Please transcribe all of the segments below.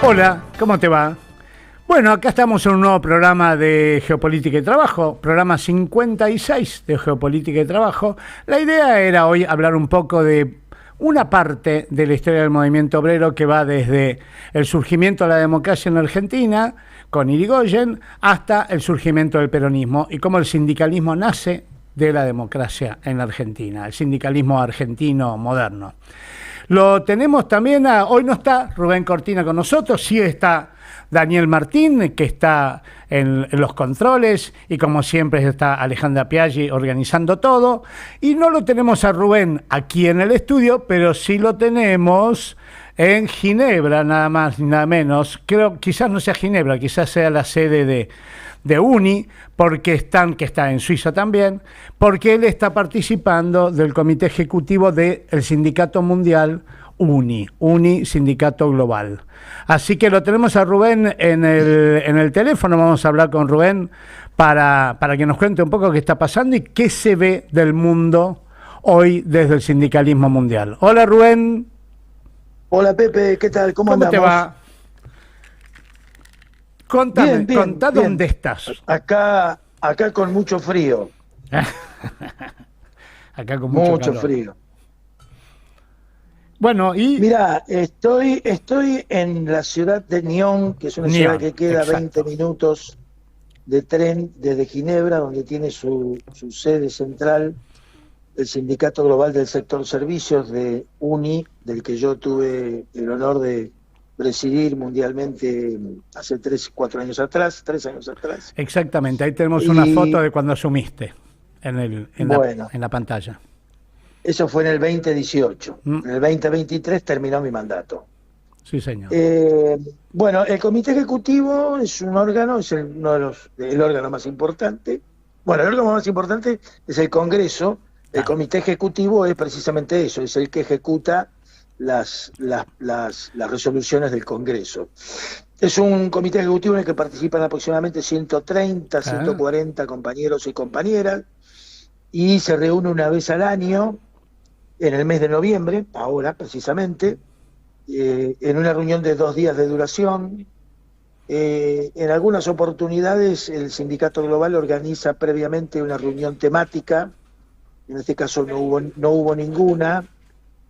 Hola, ¿cómo te va? Bueno, acá estamos en un nuevo programa de Geopolítica y Trabajo, programa 56 de Geopolítica y Trabajo. La idea era hoy hablar un poco de una parte de la historia del movimiento obrero que va desde el surgimiento de la democracia en Argentina, con Irigoyen, hasta el surgimiento del peronismo y cómo el sindicalismo nace de la democracia en Argentina, el sindicalismo argentino moderno. Lo tenemos también, hoy no está Rubén Cortina con nosotros, sí está Daniel Martín, que está en los controles, y como siempre está Alejandra Piaggi organizando todo. Y no lo tenemos a Rubén aquí en el estudio, pero sí lo tenemos en Ginebra, nada más ni nada menos. Creo, quizás no sea Ginebra, quizás sea la sede de UNI, que está en Suiza también, porque él está participando del comité ejecutivo del Sindicato Mundial UNI, Sindicato Global. Así que lo tenemos a Rubén en el teléfono. Vamos a hablar con Rubén para que nos cuente un poco qué está pasando y qué se ve del mundo hoy desde el sindicalismo mundial. Hola, Rubén. Hola, Pepe, ¿qué tal? ¿Cómo andamos? ¿Cómo te va? Contame, bien, contá bien. dónde estás. Acá con mucho frío. Acá con mucho calor. Frío. Bueno, y... Mira, estoy en la ciudad de Nyon, que es una ciudad que queda exacto. 20 minutos de tren desde Ginebra, donde tiene su sede central el Sindicato Global del Sector Servicios de UNI, del que yo tuve el honor de presidir mundialmente hace 3 años atrás. Exactamente, ahí tenemos una foto de cuando asumiste en la pantalla. Eso fue en el 2018. En el 2023 terminó mi mandato. Sí, señor. Bueno, el comité ejecutivo es un órgano, es el órgano más importante. Bueno, el órgano más importante es el Congreso. El comité ejecutivo es precisamente eso, es el que ejecuta las resoluciones del Congreso. Es un comité ejecutivo en el que participan aproximadamente 130, 140 compañeros y compañeras, y se reúne una vez al año, en el mes de noviembre, ahora precisamente, en una reunión de 2 días de duración. En algunas oportunidades el Sindicato Global organiza previamente una reunión temática. En este caso no hubo ninguna,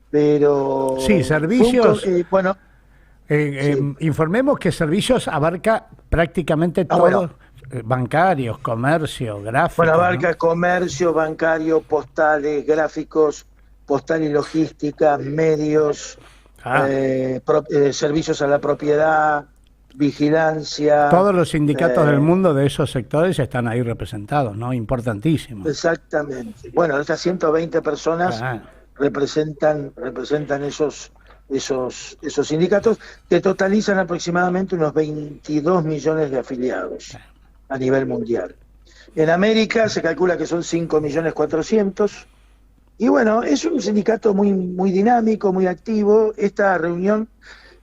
pero... Sí, servicios... informemos que servicios abarca prácticamente todo, bancarios, comercio, gráficos. Bueno, abarca comercio, bancario, postales, gráficos, postal y logística, medios, servicios a la propiedad, vigilancia. Todos los sindicatos del mundo de esos sectores están ahí representados, ¿no? Importantísimos. Exactamente. Bueno, estas 120 personas representan esos sindicatos, que totalizan aproximadamente unos 22 millones de afiliados a nivel mundial. En América se calcula que son 5.400.000. Y bueno, es un sindicato muy, muy dinámico, muy activo. Esta reunión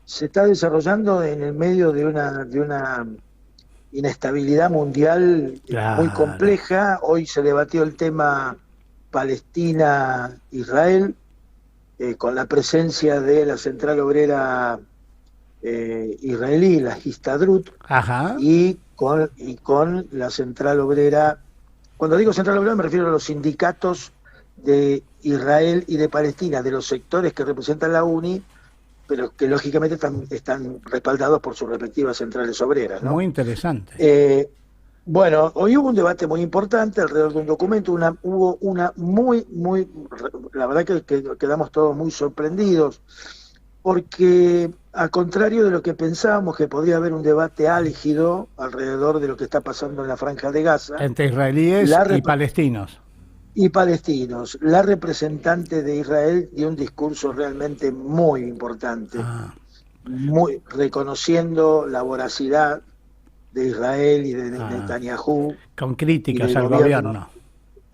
se está desarrollando en el medio de una inestabilidad mundial muy compleja. Hoy se debatió el tema Palestina-Israel, con la presencia de la central obrera israelí, la Histadrut, y con la central obrera. Cuando digo central obrera me refiero a los sindicatos de Israel y de Palestina, de los sectores que representan la UNI, pero que lógicamente están respaldados por sus respectivas centrales obreras, ¿no? Muy interesante. Bueno, hoy hubo un debate muy importante alrededor de un documento, hubo una la verdad que quedamos todos muy sorprendidos, porque a contrario de lo que pensábamos que podría haber un debate álgido alrededor de lo que está pasando en la Franja de Gaza. Entre israelíes y palestinos. La representante de Israel dio un discurso realmente muy importante, muy reconociendo la voracidad de Israel y de Netanyahu. Con críticas al gobierno.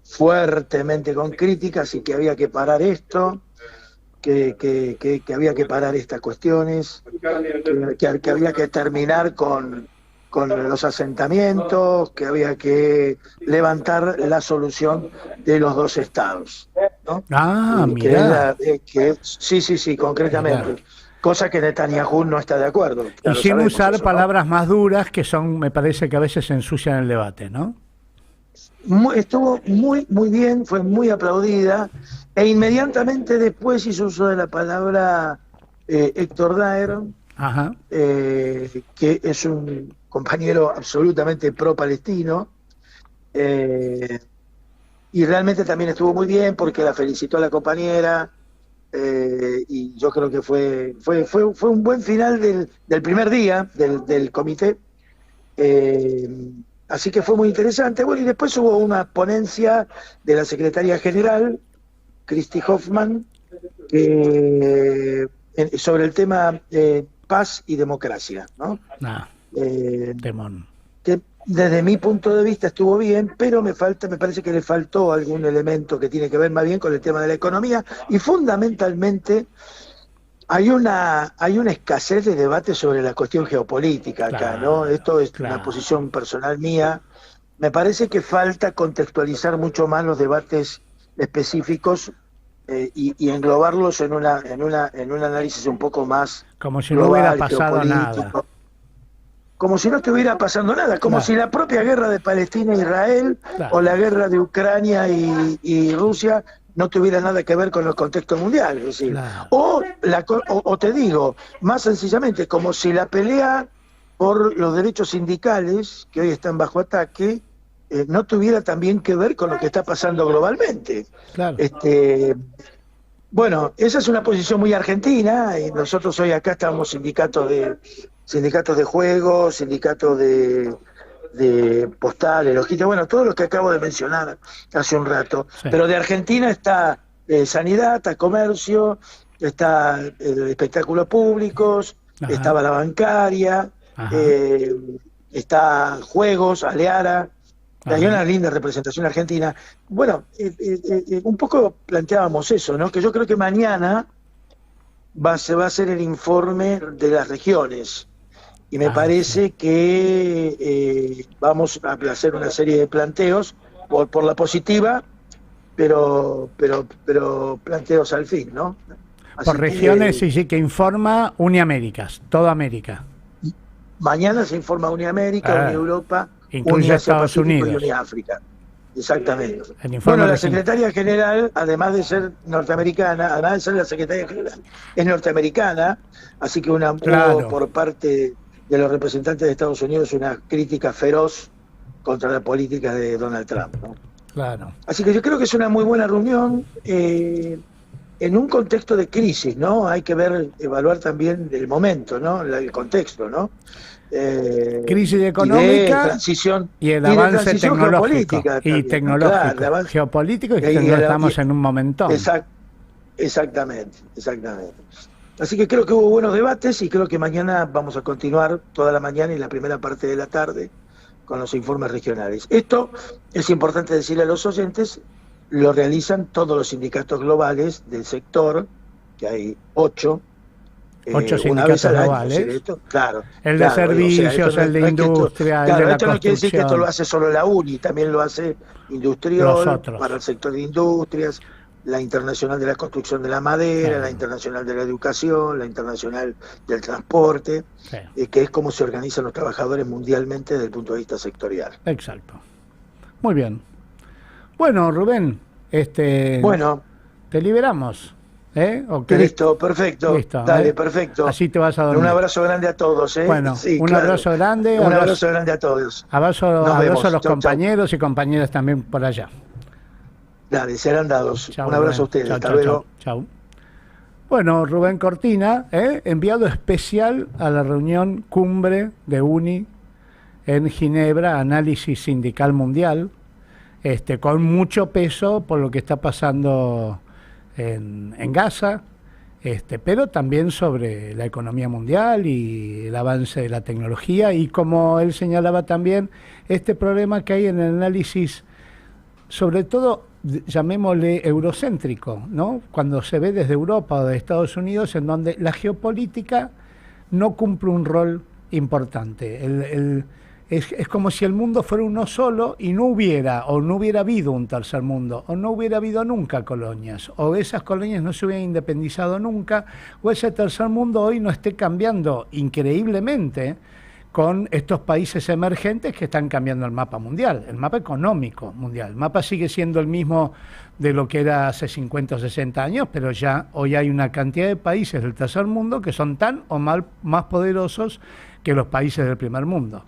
Fuertemente con críticas, y que había que parar esto, que había que parar estas cuestiones, que había que terminar con los asentamientos, que había que levantar la solución de los 2 estados, ¿no? Mirá. Sí, concretamente. Mirá. Cosa que Netanyahu no está de acuerdo. Y sin usar palabras más duras que son, me parece que a veces ensucian el debate, ¿no? Estuvo muy bien, fue muy aplaudida, e inmediatamente después hizo uso de la palabra Héctor Daer, que es un compañero absolutamente pro-palestino, y realmente también estuvo muy bien porque la felicitó a la compañera, y yo creo que fue un buen final del primer día del comité. Así que fue muy interesante. Bueno, y después hubo una ponencia de la secretaria general, Christy Hoffman, sobre el tema paz y democracia, ¿no? Temón. Que desde mi punto de vista estuvo bien, pero me parece que le faltó algún elemento que tiene que ver más bien con el tema de la economía, y fundamentalmente hay una escasez de debate sobre la cuestión geopolítica acá, ¿no? Esto es una posición personal mía. Me parece que falta contextualizar mucho más los debates específicos y englobarlos en un análisis un poco más como si global, no hubiera pasado nada. Como si no estuviera pasando nada, como si la propia guerra de Palestina e Israel o la guerra de Ucrania y Rusia no tuviera nada que ver con el contexto mundial, es decir, o te digo, más sencillamente, como si la pelea por los derechos sindicales, que hoy están bajo ataque, no tuviera también que ver con lo que está pasando globalmente. Bueno, esa es una posición muy argentina, y nosotros hoy acá estamos sindicatos de juegos, sindicatos de postales, logística, bueno, todo lo que acabo de mencionar hace un rato. Sí. Pero de Argentina está sanidad, está comercio, está espectáculos públicos, estaba la bancaria, está juegos, Aleara. Hay una linda representación argentina. Bueno, un poco planteábamos eso, ¿no? Que yo creo que mañana se va a hacer el informe de las regiones. Y me parece que vamos a hacer una serie de planteos por la positiva, pero planteos al fin, ¿no? Así por regiones, sí, que informa Uniaméricas, toda América. Mañana se informa Uniamérica, Unieuropa, incluye Estados Unidos y Uniáfrica. Exactamente. Bueno, la secretaria general, además de ser norteamericana, además de ser la secretaria general, es norteamericana, así que hubo por parte de los representantes de Estados Unidos una crítica feroz contra la política de Donald Trump, ¿no? Claro. Así que yo creo que es una muy buena reunión en un contexto de crisis, ¿no? Hay que evaluar también el momento, ¿no? El contexto, ¿no? Crisis económica transición, y el avance tecnológico y tecnológico, claro, geopolítico, y estamos en un momentón. Exactamente. Así que creo que hubo buenos debates y creo que mañana vamos a continuar toda la mañana y la primera parte de la tarde con los informes regionales. Esto es importante decirle a los oyentes, lo realizan todos los sindicatos globales del sector, que hay 8 sindicatos globales, claro, el de servicios, el de industria, el de la esto no quiere decir que esto lo hace solo la UNI, también lo hace Industriol, para el sector de industrias, la Internacional de la Construcción de la Madera, la Internacional de la Educación, la Internacional del Transporte, que es como se organizan los trabajadores mundialmente desde el punto de vista sectorial. Exacto. Muy bien. Bueno, Rubén, te liberamos. Listo, perfecto. Listo, dale, perfecto. Así te vas a dormir. Un abrazo grande a todos. Bueno, sí, un abrazo grande. Un abrazo grande a todos. Abrazo a los compañeros y compañeras también por allá. Dale, serán dados. Chau, un abrazo a ustedes. Hasta luego. Chau. Bueno, Rubén Cortina, enviado especial a la reunión cumbre de UNI en Ginebra, análisis sindical mundial, con mucho peso por lo que está pasando en Gaza, pero también sobre la economía mundial y el avance de la tecnología, y como él señalaba también, este problema que hay en el análisis, sobre todo, llamémosle eurocéntrico, ¿no? Cuando se ve desde Europa o de Estados Unidos, en donde la geopolítica no cumple un rol importante. Es como si el mundo fuera uno solo y no hubiera habido un tercer mundo, o no hubiera habido nunca colonias, o esas colonias no se hubieran independizado nunca, o ese tercer mundo hoy no esté cambiando increíblemente con estos países emergentes que están cambiando el mapa mundial, el mapa económico mundial. El mapa sigue siendo el mismo de lo que era hace 50 o 60 años, pero ya hoy hay una cantidad de países del tercer mundo que son tan o más poderosos que los países del primer mundo.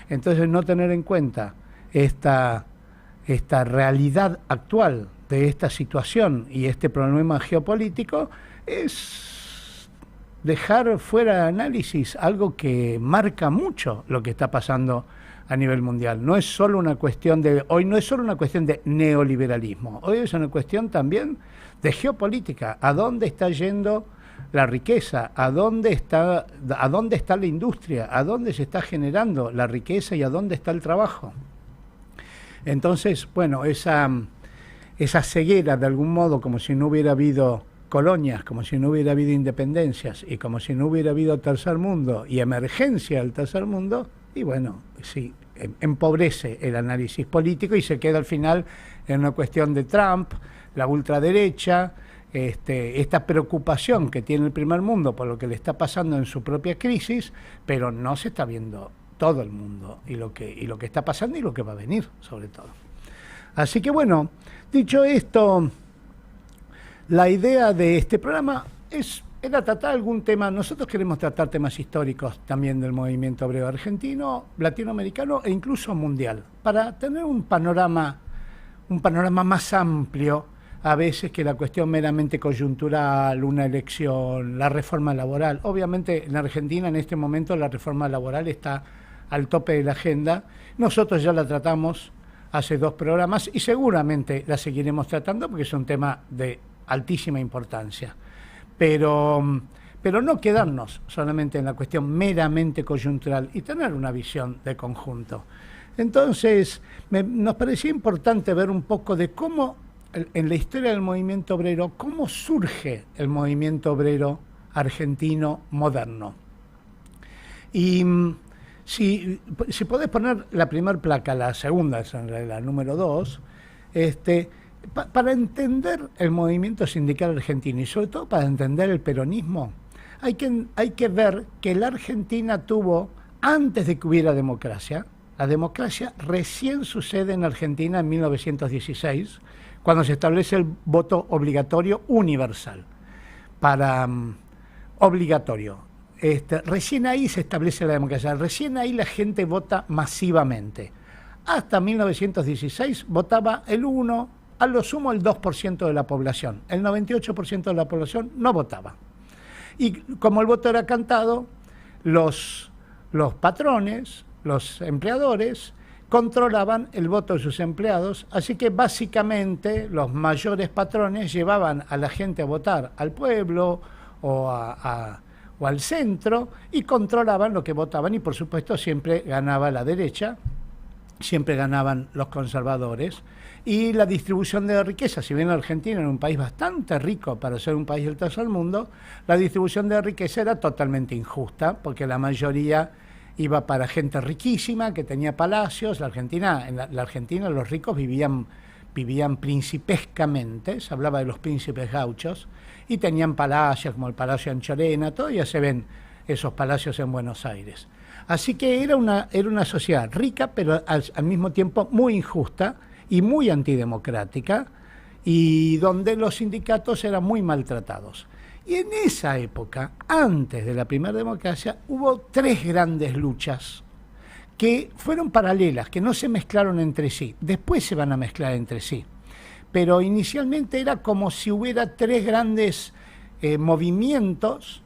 Entonces, no tener en cuenta esta realidad actual de esta situación y este problema geopolítico es dejar fuera de análisis algo que marca mucho lo que está pasando a nivel mundial. No es solo una cuestión hoy no es solo una cuestión de neoliberalismo, hoy es una cuestión también de geopolítica. ¿A dónde está yendo la riqueza? ¿A dónde está la industria? ¿A dónde se está generando la riqueza y a dónde está el trabajo? Entonces, bueno, esa ceguera de algún modo, como si no hubiera habido colonias, como si no hubiera habido independencias y como si no hubiera habido tercer mundo y emergencia del tercer mundo, y bueno, sí, empobrece el análisis político y se queda al final en una cuestión de Trump, la ultraderecha, esta preocupación que tiene el primer mundo por lo que le está pasando en su propia crisis, pero no se está viendo todo el mundo y lo que está pasando y lo que va a venir, sobre todo. Así que bueno, dicho esto, la idea de este programa era tratar algún tema. Nosotros queremos tratar temas históricos también del movimiento obrero argentino, latinoamericano e incluso mundial, para tener un panorama más amplio a veces que la cuestión meramente coyuntural, una elección, la reforma laboral. Obviamente en Argentina en este momento la reforma laboral está al tope de la agenda. Nosotros ya la tratamos hace 2 programas y seguramente la seguiremos tratando porque es un tema de altísima importancia. Pero no quedarnos solamente en la cuestión meramente coyuntural y tener una visión de conjunto. Entonces, nos parecía importante ver un poco de cómo, en la historia del movimiento obrero, cómo surge el movimiento obrero argentino moderno. Y si podés poner la primera placa, la segunda es en realidad la número 2, para entender el movimiento sindical argentino y sobre todo para entender el peronismo, hay que ver que la Argentina tuvo, antes de que hubiera democracia, la democracia recién sucede en Argentina en 1916, cuando se establece el voto obligatorio universal, obligatorio. Recién ahí se establece la democracia, recién ahí la gente vota masivamente. Hasta 1916 votaba el 1%, a lo sumo el 2% de la población. El 98% de la población no votaba. Y como el voto era cantado, los patrones, los empleadores, controlaban el voto de sus empleados, así que básicamente los mayores patrones llevaban a la gente a votar al pueblo o al centro y controlaban lo que votaban y por supuesto siempre ganaba la derecha, siempre ganaban los conservadores. Y la distribución de la riqueza, si bien Argentina era un país bastante rico para ser un país del tercer mundo, la distribución de la riqueza era totalmente injusta, porque la mayoría iba para gente riquísima, que tenía palacios. En la Argentina los ricos vivían principescamente, se hablaba de los príncipes gauchos, y tenían palacios como el Palacio Anchorena, todavía se ven esos palacios en Buenos Aires. Así que era una sociedad rica, pero al mismo tiempo muy injusta, y muy antidemocrática, y donde los sindicatos eran muy maltratados. Y en esa época, antes de la primera democracia, hubo 3 grandes luchas que fueron paralelas, que no se mezclaron entre sí. Después se van a mezclar entre sí. Pero inicialmente era como si hubiera 3 grandes movimientos,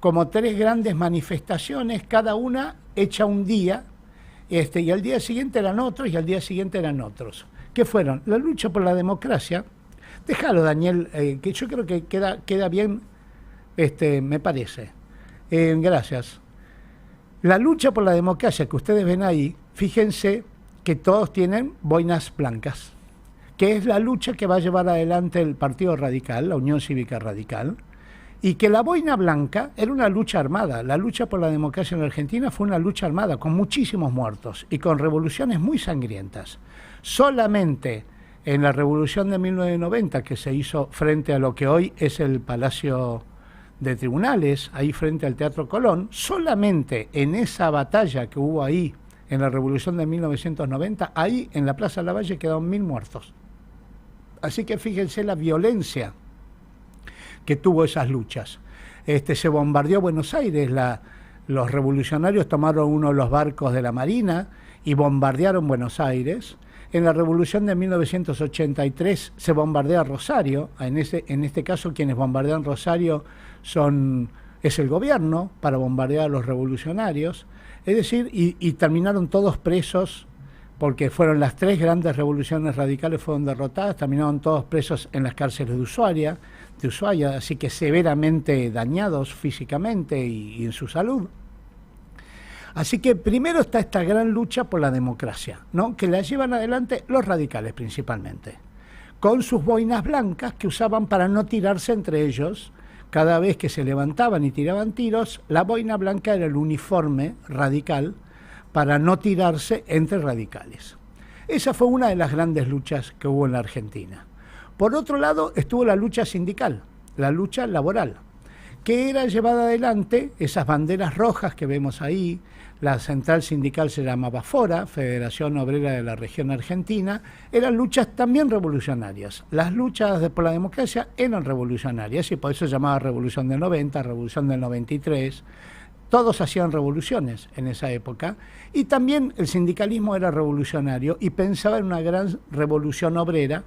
como 3 grandes manifestaciones, cada una hecha un día, y al día siguiente eran otros, y al día siguiente eran otros. ¿Qué fueron? La lucha por la democracia. Déjalo, Daniel, que yo creo que queda bien, me parece. Gracias. La lucha por la democracia que ustedes ven ahí, fíjense que todos tienen boinas blancas, que es la lucha que va a llevar adelante el Partido Radical, la Unión Cívica Radical, y que la boina blanca era una lucha armada. La lucha por la democracia en Argentina fue una lucha armada con muchísimos muertos y con revoluciones muy sangrientas. Solamente en la revolución de 1990, que se hizo frente a lo que hoy es el Palacio de Tribunales, ahí frente al Teatro Colón, solamente en esa batalla que hubo ahí, en la revolución de 1990, ahí en la Plaza Lavalle quedaron 1000 muertos. Así que fíjense la violencia que tuvo esas luchas. Se bombardeó Buenos Aires, los revolucionarios tomaron uno de los barcos de la Marina y bombardearon Buenos Aires. En la revolución de 1983 se bombardea Rosario. En este caso quienes bombardean Rosario es el gobierno para bombardear a los revolucionarios. Es decir, y terminaron todos presos, porque fueron las 3 grandes revoluciones radicales fueron derrotadas, terminaron todos presos en las cárceles de Ushuaia, así que severamente dañados físicamente y en su salud. Así que primero está esta gran lucha por la democracia, ¿no?, que la llevan adelante los radicales principalmente, con sus boinas blancas que usaban para no tirarse entre ellos. Cada vez que se levantaban y tiraban tiros, la boina blanca era el uniforme radical para no tirarse entre radicales. Esa fue una de las grandes luchas que hubo en la Argentina. Por otro lado, estuvo la lucha sindical, la lucha laboral, que era llevada adelante, esas banderas rojas que vemos ahí. La central sindical se llamaba FORA, Federación Obrera de la Región Argentina. Eran luchas también revolucionarias. Las luchas por la democracia eran revolucionarias y por eso se llamaba Revolución del 90, Revolución del 93. Todos hacían revoluciones en esa época y también el sindicalismo era revolucionario y pensaba en una gran revolución obrera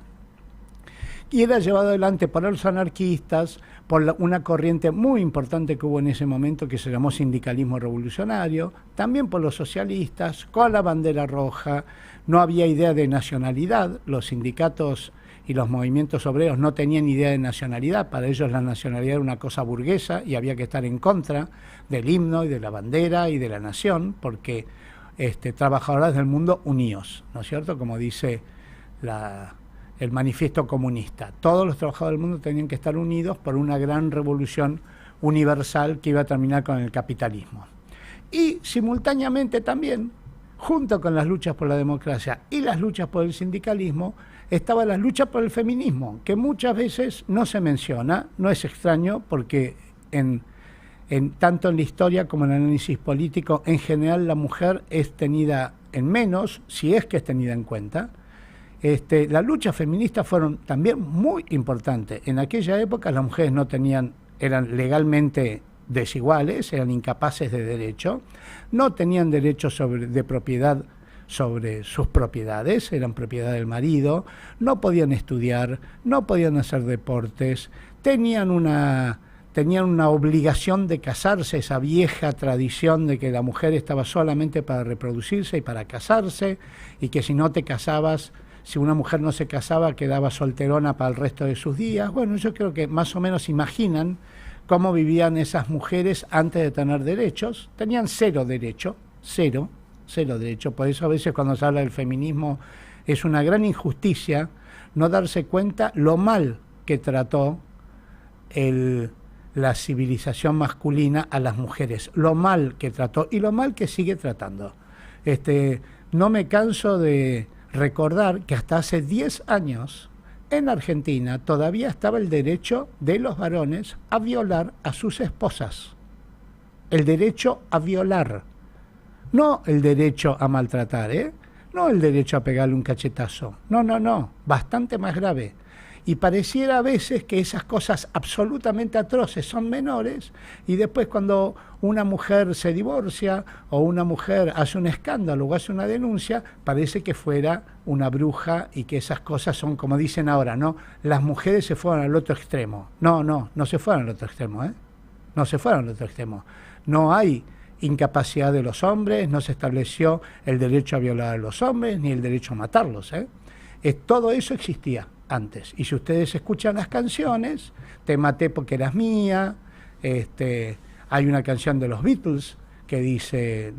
y era llevado adelante por los anarquistas, por una corriente muy importante que hubo en ese momento que se llamó sindicalismo revolucionario, también por los socialistas, con la bandera roja. No había idea de nacionalidad, los sindicatos y los movimientos obreros no tenían idea de nacionalidad, para ellos la nacionalidad era una cosa burguesa y había que estar en contra del himno y de la bandera y de la nación, porque trabajadores del mundo unidos, ¿no es cierto?, como dice el manifiesto comunista. Todos los trabajadores del mundo tenían que estar unidos por una gran revolución universal que iba a terminar con el capitalismo. Y simultáneamente también, junto con las luchas por la democracia y las luchas por el sindicalismo, estaba la lucha por el feminismo, que muchas veces no se menciona. No es extraño porque tanto en la historia como en el análisis político, en general la mujer es tenida en menos, si es que es tenida en cuenta. Las luchas feministas fueron también muy importantes. En aquella época las mujeres eran legalmente desiguales, eran incapaces de derecho, no tenían derecho de propiedad sobre sus propiedades, eran propiedad del marido, no podían estudiar, no podían hacer deportes, tenían una obligación de casarse, esa vieja tradición de que la mujer estaba solamente para reproducirse y para casarse, y que si no te casabas, si una mujer no se casaba, quedaba solterona para el resto de sus días. Bueno, yo creo que más o menos imaginan cómo vivían esas mujeres antes de tener derechos. Tenían cero derecho. Por eso a veces cuando se habla del feminismo es una gran injusticia no darse cuenta lo mal que trató la civilización masculina a las mujeres, lo mal que trató y lo mal que sigue tratando. No me canso de recordar que hasta hace 10 años en Argentina todavía estaba el derecho de los varones a violar a sus esposas. El derecho a violar. No el derecho a maltratar, no el derecho a pegarle un cachetazo. No, bastante más grave. Y pareciera a veces que esas cosas absolutamente atroces son menores, y después cuando una mujer se divorcia o una mujer hace un escándalo o hace una denuncia, parece que fuera una bruja y que esas cosas son, como dicen ahora, ¿no? Las mujeres se fueron al otro extremo. No se fueron al otro extremo, No se fueron al otro extremo. No hay incapacidad de los hombres, no se estableció el derecho a violar a los hombres ni el derecho a matarlos, Todo eso existía antes. Y si ustedes escuchan las canciones, Te maté porque eras mía, hay una canción de los Beatles que dice,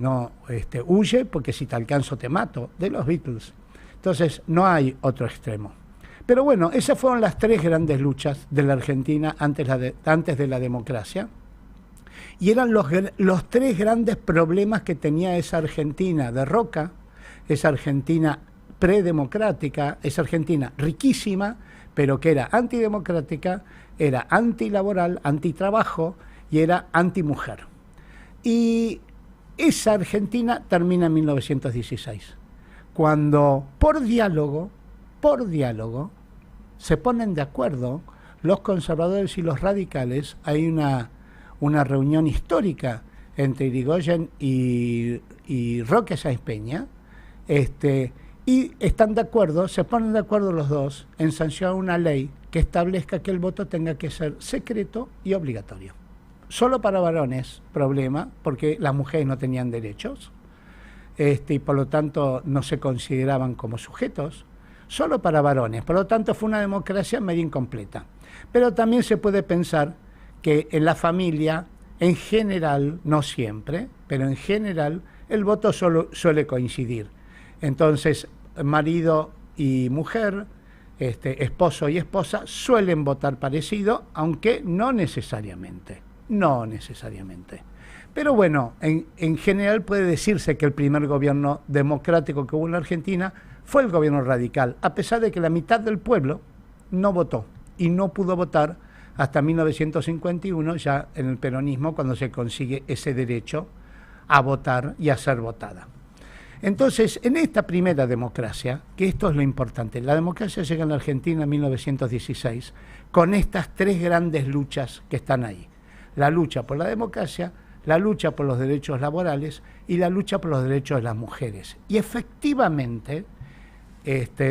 huye porque si te alcanzo te mato, de los Beatles. Entonces no hay otro extremo. Pero bueno, esas fueron las tres grandes luchas de la Argentina antes de la democracia. Y eran los tres grandes problemas que tenía esa Argentina de Roca, esa Argentina predemocrática, esa Argentina riquísima, pero que era antidemocrática, era antilaboral, antitrabajo y era antimujer. Y esa Argentina termina en 1916, cuando por diálogo, se ponen de acuerdo los conservadores y los radicales. Hay una reunión histórica entre Irigoyen y Roque Sáenz Peña, y están de acuerdo, se ponen de acuerdo los dos en sancionar una ley que establezca que el voto tenga que ser secreto y obligatorio. Solo para varones, problema, porque las mujeres no tenían derechos, y por lo tanto no se consideraban como sujetos, solo para varones. Por lo tanto fue una democracia medio incompleta. Pero también se puede pensar que en la familia, en general, no siempre, pero en general, el voto suele coincidir. Entonces, marido y mujer, esposo y esposa, suelen votar parecido, aunque no necesariamente. Pero bueno, en general puede decirse que el primer gobierno democrático que hubo en la Argentina fue el gobierno radical, a pesar de que la mitad del pueblo no votó y no pudo votar hasta 1951, ya en el peronismo, cuando se consigue ese derecho a votar y a ser votada. Entonces, en esta primera democracia, que esto es lo importante, la democracia llega en la Argentina en 1916 con estas tres grandes luchas que están ahí. La lucha por la democracia, la lucha por los derechos laborales y la lucha por los derechos de las mujeres. Y efectivamente,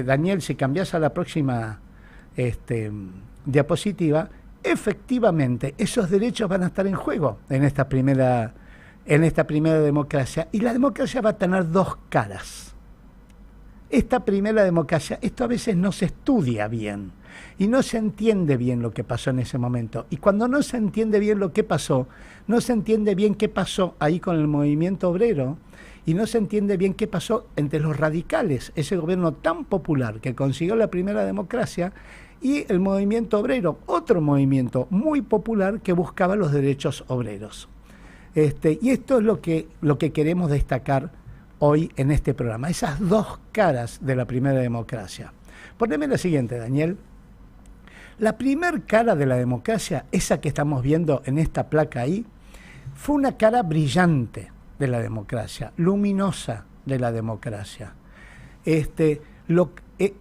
Daniel, si cambias a la próxima diapositiva, efectivamente esos derechos van a estar en juego en esta primera democracia, y la democracia va a tener dos caras. Esta primera democracia, esto a veces no se estudia bien y no se entiende bien lo que pasó en ese momento. Y cuando no se entiende bien lo que pasó, no se entiende bien qué pasó ahí con el movimiento obrero y no se entiende bien qué pasó entre los radicales, ese gobierno tan popular que consiguió la primera democracia, y el movimiento obrero, otro movimiento muy popular que buscaba los derechos obreros. Y esto es lo que queremos destacar hoy en este programa, esas dos caras de la primera democracia. Poneme la siguiente, Daniel. La primer cara de la democracia, esa que estamos viendo en esta placa ahí, fue una cara brillante de la democracia, luminosa de la democracia.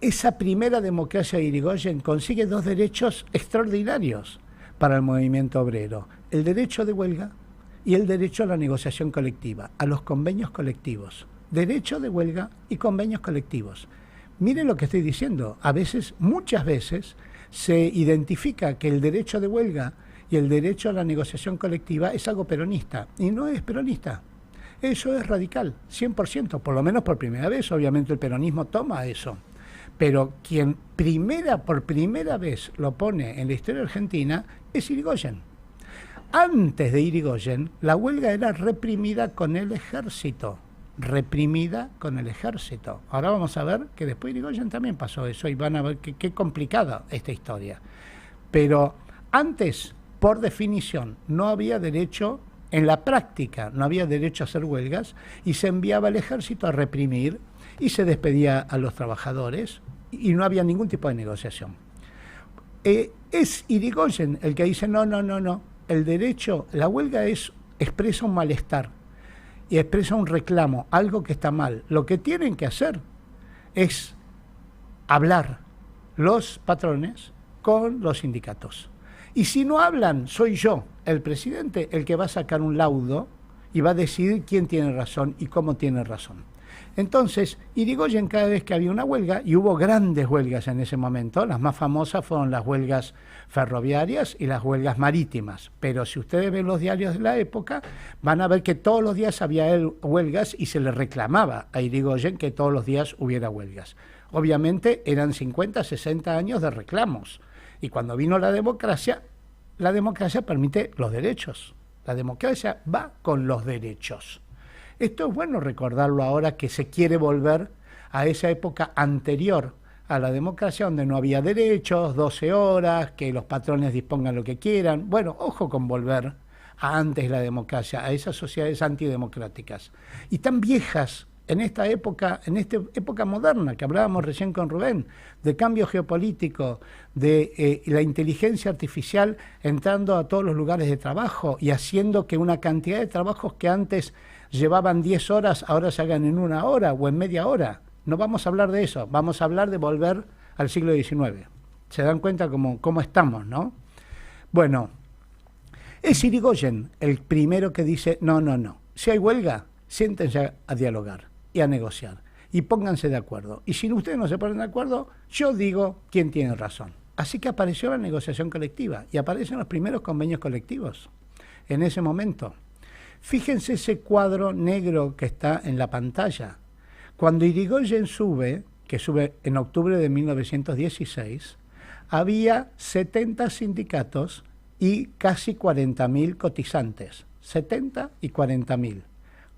Esa primera democracia de Irigoyen consigue dos derechos extraordinarios para el movimiento obrero: el derecho de huelga y el derecho a la negociación colectiva, a los convenios colectivos. Derecho de huelga y convenios colectivos. Miren lo que estoy diciendo. Muchas veces, se identifica que el derecho de huelga y el derecho a la negociación colectiva es algo peronista, y no es peronista. Eso es radical, 100%, por lo menos por primera vez. Obviamente el peronismo toma eso. Pero quien por primera vez lo pone en la historia argentina es Irigoyen. Antes de Irigoyen, la huelga era reprimida con el ejército. Ahora vamos a ver que después de Irigoyen también pasó eso, y van a ver qué complicada esta historia. Pero antes, por definición, no había derecho, en la práctica, no había derecho a hacer huelgas, y se enviaba al ejército a reprimir y se despedía a los trabajadores y no había ningún tipo de negociación. Es Irigoyen el que dice no. El derecho, la huelga expresa un malestar y expresa un reclamo, algo que está mal. Lo que tienen que hacer es hablar los patrones con los sindicatos. Y si no hablan, soy yo, el presidente, el que va a sacar un laudo y va a decidir quién tiene razón y cómo tiene razón. Entonces, Irigoyen, cada vez que había una huelga, y hubo grandes huelgas en ese momento, las más famosas fueron las huelgas ferroviarias y las huelgas marítimas, pero si ustedes ven los diarios de la época, van a ver que todos los días había huelgas y se le reclamaba a Irigoyen que todos los días hubiera huelgas. Obviamente eran 50, 60 años de reclamos, y cuando vino la democracia permite los derechos. La democracia va con los derechos. Esto es bueno recordarlo ahora que se quiere volver a esa época anterior a la democracia, donde no había derechos, 12 horas, que los patrones dispongan lo que quieran. Bueno, ojo con volver a antes la democracia, a esas sociedades antidemocráticas. Y tan viejas en esta época moderna, que hablábamos recién con Rubén, de cambio geopolítico, de la inteligencia artificial entrando a todos los lugares de trabajo y haciendo que una cantidad de trabajos que antes llevaban 10 horas, ahora se hagan en 1 hora o en media hora. No vamos a hablar de eso, vamos a hablar de volver al siglo XIX. ¿Se dan cuenta cómo estamos, no? Bueno, es Irigoyen el primero que dice, no, si hay huelga, siéntense a dialogar y a negociar y pónganse de acuerdo. Y si ustedes no se ponen de acuerdo, yo digo quién tiene razón. Así que apareció la negociación colectiva y aparecen los primeros convenios colectivos en ese momento. Fíjense ese cuadro negro que está en la pantalla. Cuando Irigoyen sube, que sube en octubre de 1916, había 70 sindicatos y casi 40.000 cotizantes. 70 y 40.000.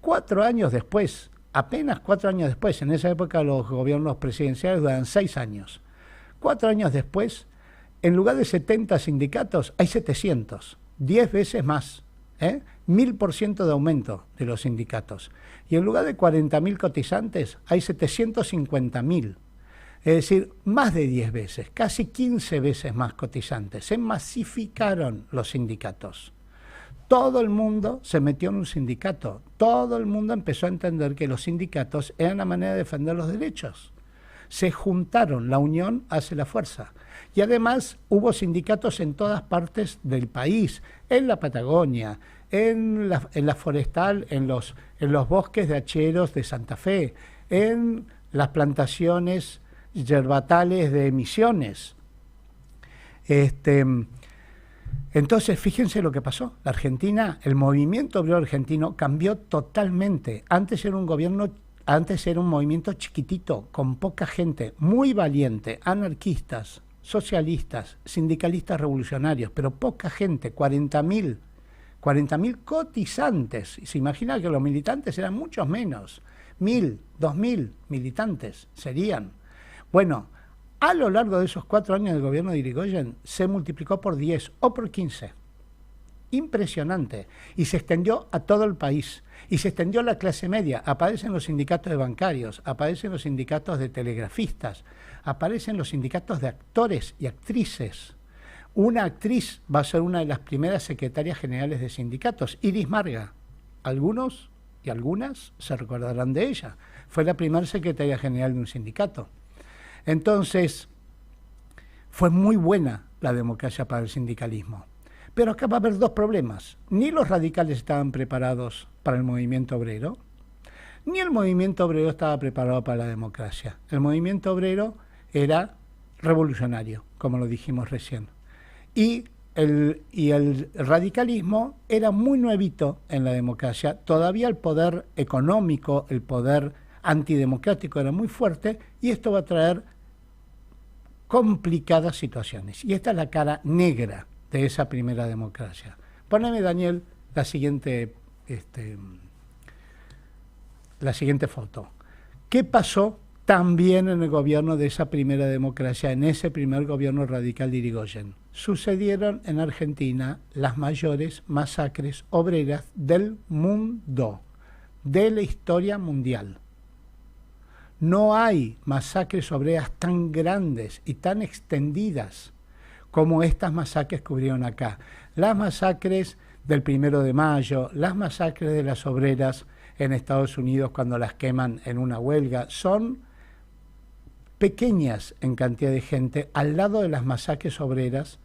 4 años después, apenas 4 años después, en esa época los gobiernos presidenciales duran 6 años. 4 años después, en lugar de 70 sindicatos, hay 700, 10 veces más. 1000% de aumento de los sindicatos. Y en lugar de 40.000 cotizantes, hay 750.000. Es decir, más de 10 veces, casi 15 veces más cotizantes. Se masificaron los sindicatos. Todo el mundo se metió en un sindicato. Todo el mundo empezó a entender que los sindicatos eran la manera de defender los derechos. Se juntaron, la unión hace la fuerza. Y además hubo sindicatos en todas partes del país, en la Patagonia, en la forestal, en los bosques de hacheros de Santa Fe, en las plantaciones yerbatales de Misiones. Entonces, fíjense lo que pasó. La Argentina, el movimiento obrero argentino cambió totalmente. Antes era un movimiento chiquitito, con poca gente, muy valiente, anarquistas, socialistas, sindicalistas revolucionarios, pero poca gente, 40.000 cotizantes. Y se imagina que los militantes eran muchos menos, 1.000, 2.000 militantes serían. Bueno, a lo largo de esos 4 años del gobierno de Irigoyen se multiplicó por 10 o por 15. Impresionante. Y se extendió a todo el país. Y se extendió a la clase media. Aparecen los sindicatos de bancarios, aparecen los sindicatos de telegrafistas, aparecen los sindicatos de actores y actrices. Una actriz va a ser una de las primeras secretarias generales de sindicatos, Iris Marga. Algunos y algunas se recordarán de ella. Fue la primera secretaria general de un sindicato. Entonces, fue muy buena la democracia para el sindicalismo. Pero acá va a haber 2 problemas. Ni los radicales estaban preparados para el movimiento obrero, ni el movimiento obrero estaba preparado para la democracia. El movimiento obrero era revolucionario, como lo dijimos recién. Y el radicalismo era muy nuevito en la democracia. Todavía el poder económico, el poder antidemocrático era muy fuerte, y esto va a traer complicadas situaciones. Y esta es la cara negra de esa primera democracia. Poneme, Daniel, la siguiente foto. ¿Qué pasó también en el gobierno de esa primera democracia, en ese primer gobierno radical de Irigoyen? Sucedieron en Argentina las mayores masacres obreras del mundo, de la historia mundial. No hay masacres obreras tan grandes y tan extendidas como estas masacres que hubieron acá. Las masacres del 1 de mayo, las masacres de las obreras en Estados Unidos cuando las queman en una huelga, son pequeñas en cantidad de gente al lado de las masacres obreras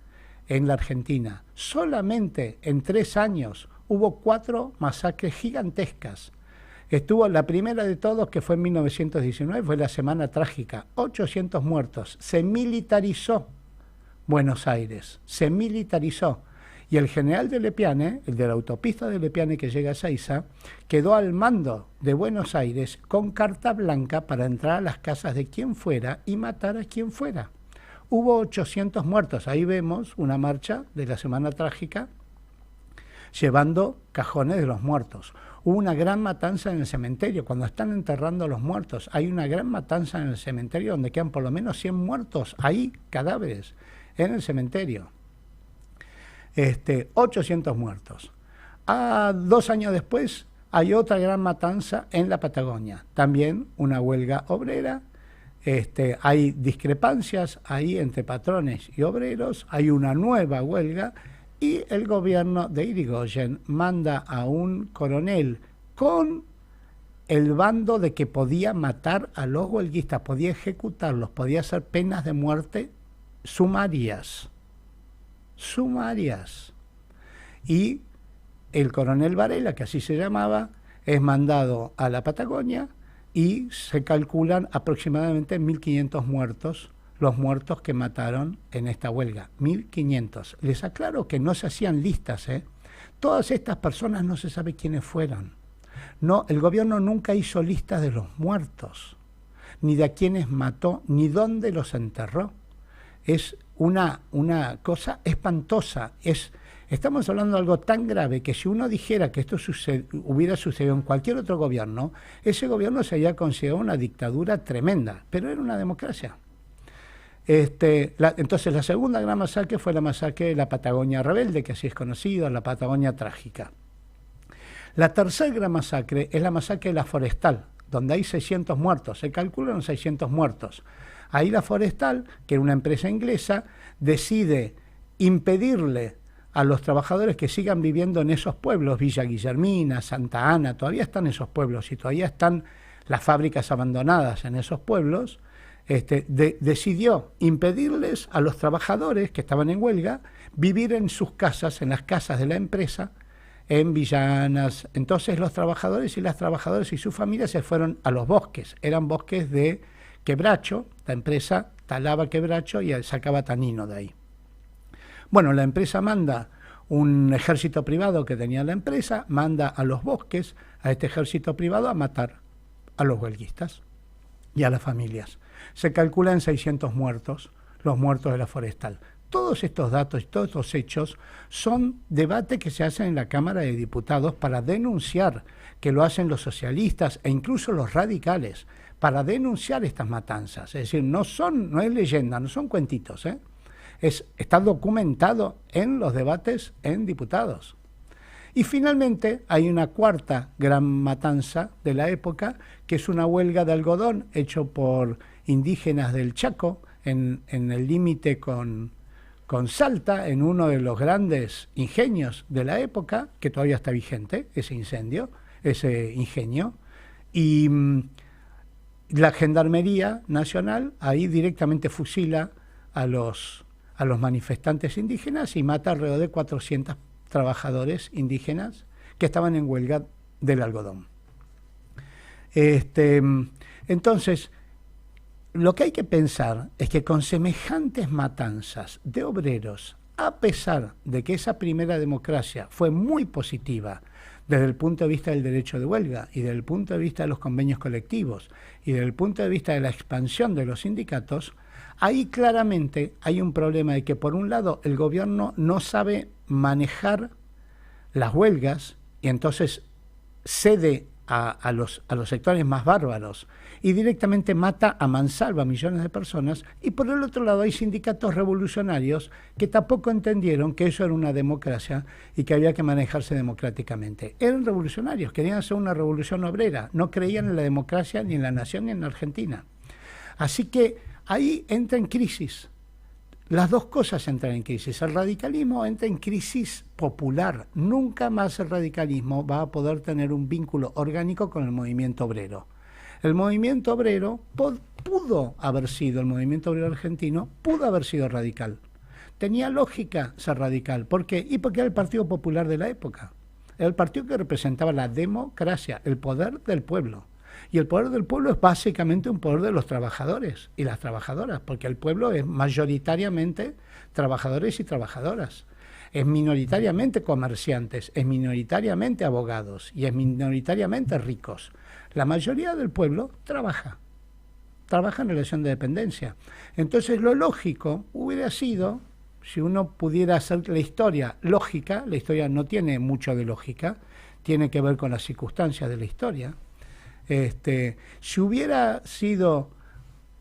en la Argentina. Solamente en 3 años hubo 4 masacres gigantescas. Estuvo la primera de todos, que fue en 1919, fue la Semana Trágica, 800 muertos. Se militarizó Buenos Aires, se militarizó. Y el general de Lepiane, el de la autopista de Lepiane que llega a Seiza, quedó al mando de Buenos Aires con carta blanca para entrar a las casas de quien fuera y matar a quien fuera. Hubo 800 muertos. Ahí vemos una marcha de la Semana Trágica llevando cajones de los muertos. Hubo una gran matanza en el cementerio. Cuando están enterrando a los muertos, hay una gran matanza en el cementerio donde quedan por lo menos 100 muertos, ahí, cadáveres, en el cementerio. 800 muertos. 2 años después hay otra gran matanza en la Patagonia, también una huelga obrera. Hay discrepancias ahí entre patrones y obreros, hay una nueva huelga y el gobierno de Irigoyen manda a un coronel con el bando de que podía matar a los huelguistas, podía ejecutarlos, podía hacer penas de muerte sumarias. Y el coronel Varela, que así se llamaba, es mandado a la Patagonia y se calculan aproximadamente 1.500 muertos, los muertos que mataron en esta huelga. 1.500. Les aclaro que no se hacían listas, ¿eh? Todas estas personas no se sabe quiénes fueron. No, el gobierno nunca hizo listas de los muertos, ni de a quienes mató, ni dónde los enterró. Es una cosa espantosa. Estamos hablando de algo tan grave que si uno dijera que esto hubiera sucedido en cualquier otro gobierno, ese gobierno sería considerado una dictadura tremenda, pero era una democracia. Entonces la segunda gran masacre fue la masacre de la Patagonia Rebelde, que así es conocida, la Patagonia Trágica. La tercera gran masacre es la masacre de la Forestal, donde hay 600 muertos, se calculan 600 muertos. Ahí la Forestal, que era una empresa inglesa, decide impedirle a los trabajadores que sigan viviendo en esos pueblos, Villa Guillermina, Santa Ana, todavía están esos pueblos y todavía están las fábricas abandonadas en esos pueblos, decidió impedirles a los trabajadores que estaban en huelga vivir en sus casas, en las casas de la empresa, en villanas. Entonces los trabajadores y las trabajadoras y sus familias se fueron a los bosques, eran bosques de quebracho, la empresa talaba quebracho y sacaba tanino de ahí. Bueno, la empresa manda un ejército privado que tenía la empresa, manda a los bosques, a este ejército privado, a matar a los huelguistas y a las familias. Se calculan 600 muertos, los muertos de la Forestal. Todos estos datos y todos estos hechos son debates que se hacen en la Cámara de Diputados para denunciar, que lo hacen los socialistas e incluso los radicales, para denunciar estas matanzas. Es decir, no es leyenda, no son cuentitos, ¿eh? Está documentado en los debates en diputados. Y finalmente hay una cuarta gran matanza de la época, que es una huelga de algodón hecho por indígenas del Chaco, en el límite con Salta, en uno de los grandes ingenios de la época, que todavía está vigente, ese ingenio, y la Gendarmería Nacional ahí directamente fusila a los manifestantes indígenas y mata alrededor de 400 trabajadores indígenas que estaban en huelga del algodón. Entonces, lo que hay que pensar es que con semejantes matanzas de obreros, a pesar de que esa primera democracia fue muy positiva desde el punto de vista del derecho de huelga y desde el punto de vista de los convenios colectivos y desde el punto de vista de la expansión de los sindicatos, ahí claramente hay un problema de que, por un lado, el gobierno no sabe manejar las huelgas y entonces cede a los sectores más bárbaros y directamente mata a mansalva a millones de personas, y por el otro lado hay sindicatos revolucionarios que tampoco entendieron que eso era una democracia y que había que manejarse democráticamente. Eran revolucionarios, querían hacer una revolución obrera, no creían en la democracia ni en la nación ni en la Argentina. Así que ahí entra en crisis. Las dos cosas entran en crisis. El radicalismo entra en crisis popular. Nunca más el radicalismo va a poder tener un vínculo orgánico con el movimiento obrero. El movimiento obrero pudo haber sido, el movimiento obrero argentino pudo haber sido radical. Tenía lógica ser radical. ¿Por qué? Y porque era el Partido Popular de la época. Era el partido que representaba la democracia, el poder del pueblo. Y el poder del pueblo es básicamente un poder de los trabajadores y las trabajadoras, porque el pueblo es mayoritariamente trabajadores y trabajadoras, es minoritariamente comerciantes, es minoritariamente abogados y es minoritariamente ricos. La mayoría del pueblo trabaja en relación de dependencia. Entonces lo lógico hubiera sido Si uno pudiera hacer la historia lógica, la historia no tiene mucho de lógica, tiene que ver con las circunstancias de la historia. Si hubiera sido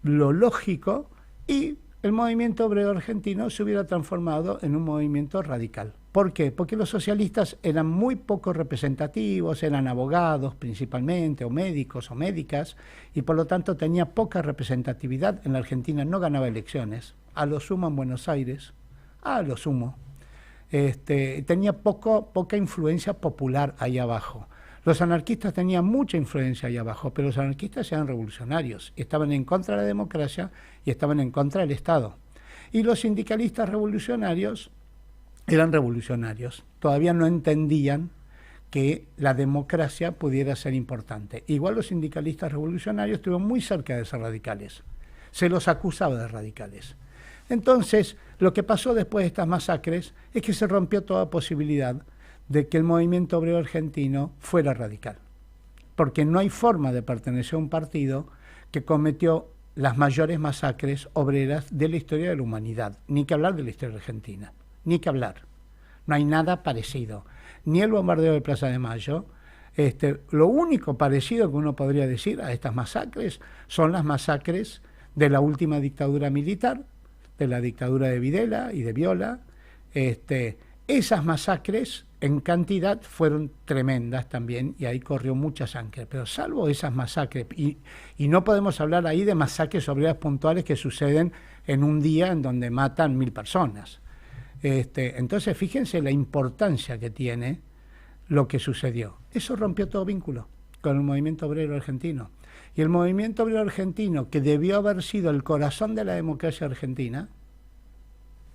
lo lógico, y el movimiento obrero argentino se hubiera transformado en un movimiento radical. ¿Por qué? Porque los socialistas eran muy poco representativos, eran abogados principalmente, o médicos o médicas, y por lo tanto tenía poca representatividad. En la Argentina no ganaba elecciones, a lo sumo en Buenos Aires, a lo sumo. Tenía poca influencia popular ahí abajo. Los anarquistas tenían mucha influencia ahí abajo, pero los anarquistas eran revolucionarios, estaban en contra de la democracia y estaban en contra del Estado. Y los sindicalistas revolucionarios eran revolucionarios, todavía no entendían que la democracia pudiera ser importante. Igual los sindicalistas revolucionarios estuvieron muy cerca de ser radicales, se los acusaba de radicales. Entonces, lo que pasó después de estas masacres es que se rompió toda posibilidad de que el movimiento obrero argentino fuera radical, porque no hay forma de pertenecer a un partido que cometió las mayores masacres obreras de la historia de la humanidad, ni que hablar de la historia argentina, ni que hablar. No hay nada parecido, ni el bombardeo de Plaza de Mayo. Lo único parecido que uno podría decir a estas masacres son las masacres de la última dictadura militar, de la dictadura de Videla y de Viola. Esas masacres en cantidad fueron tremendas también, y ahí corrió mucha sangre, pero salvo esas masacres, y no podemos hablar ahí de masacres obreras puntuales que suceden en un día en donde matan 1000 personas. Entonces fíjense la importancia que tiene lo que sucedió. Eso rompió todo vínculo con el movimiento obrero argentino. Y el movimiento obrero argentino, que debió haber sido el corazón de la democracia argentina,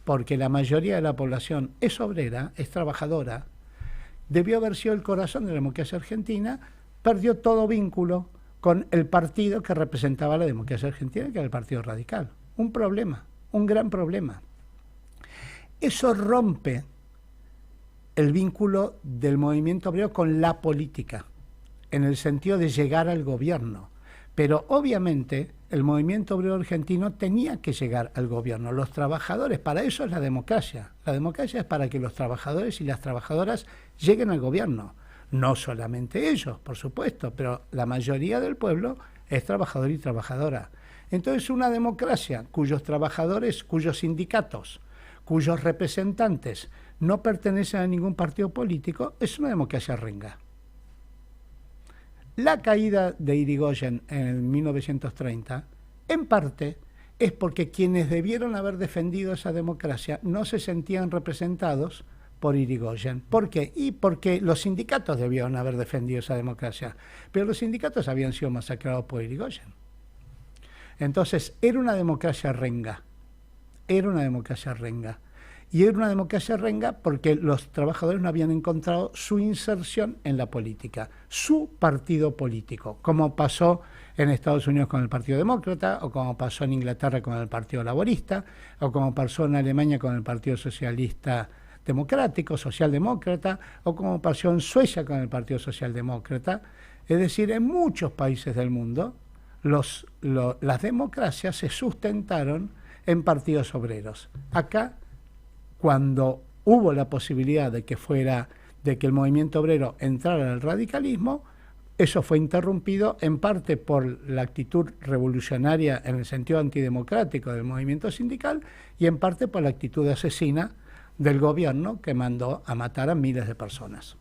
porque la mayoría de la población es obrera, es trabajadora, debió haber sido el corazón de la democracia argentina, perdió todo vínculo con el partido que representaba la democracia argentina, que era el Partido Radical. Un problema, un gran problema. Eso rompe el vínculo del movimiento obrero con la política, en el sentido de llegar al gobierno. Pero obviamente el movimiento obrero argentino tenía que llegar al gobierno. Los trabajadores, para eso es la democracia. La democracia es para que los trabajadores y las trabajadoras lleguen al gobierno. No solamente ellos, por supuesto, pero la mayoría del pueblo es trabajador y trabajadora. Entonces una democracia cuyos trabajadores, cuyos sindicatos, cuyos representantes no pertenecen a ningún partido político, es una democracia renga. La caída de Irigoyen en 1930, en parte, es porque quienes debieron haber defendido esa democracia no se sentían representados por Irigoyen. ¿Por qué? Y porque los sindicatos debieron haber defendido esa democracia, pero los sindicatos habían sido masacrados por Irigoyen. Entonces, era una democracia renga. Era una democracia renga. Y era una democracia renga porque los trabajadores no habían encontrado su inserción en la política, su partido político, como pasó en Estados Unidos con el Partido Demócrata, o como pasó en Inglaterra con el Partido Laborista, o como pasó en Alemania con el Partido Socialista Democrático, Socialdemócrata, o como pasó en Suecia con el Partido Socialdemócrata. Es decir, en muchos países del mundo las democracias se sustentaron en partidos obreros. Acá, cuando hubo la posibilidad de que el movimiento obrero entrara al radicalismo, eso fue interrumpido en parte por la actitud revolucionaria en el sentido antidemocrático del movimiento sindical y en parte por la actitud asesina del gobierno que mandó a matar a miles de personas.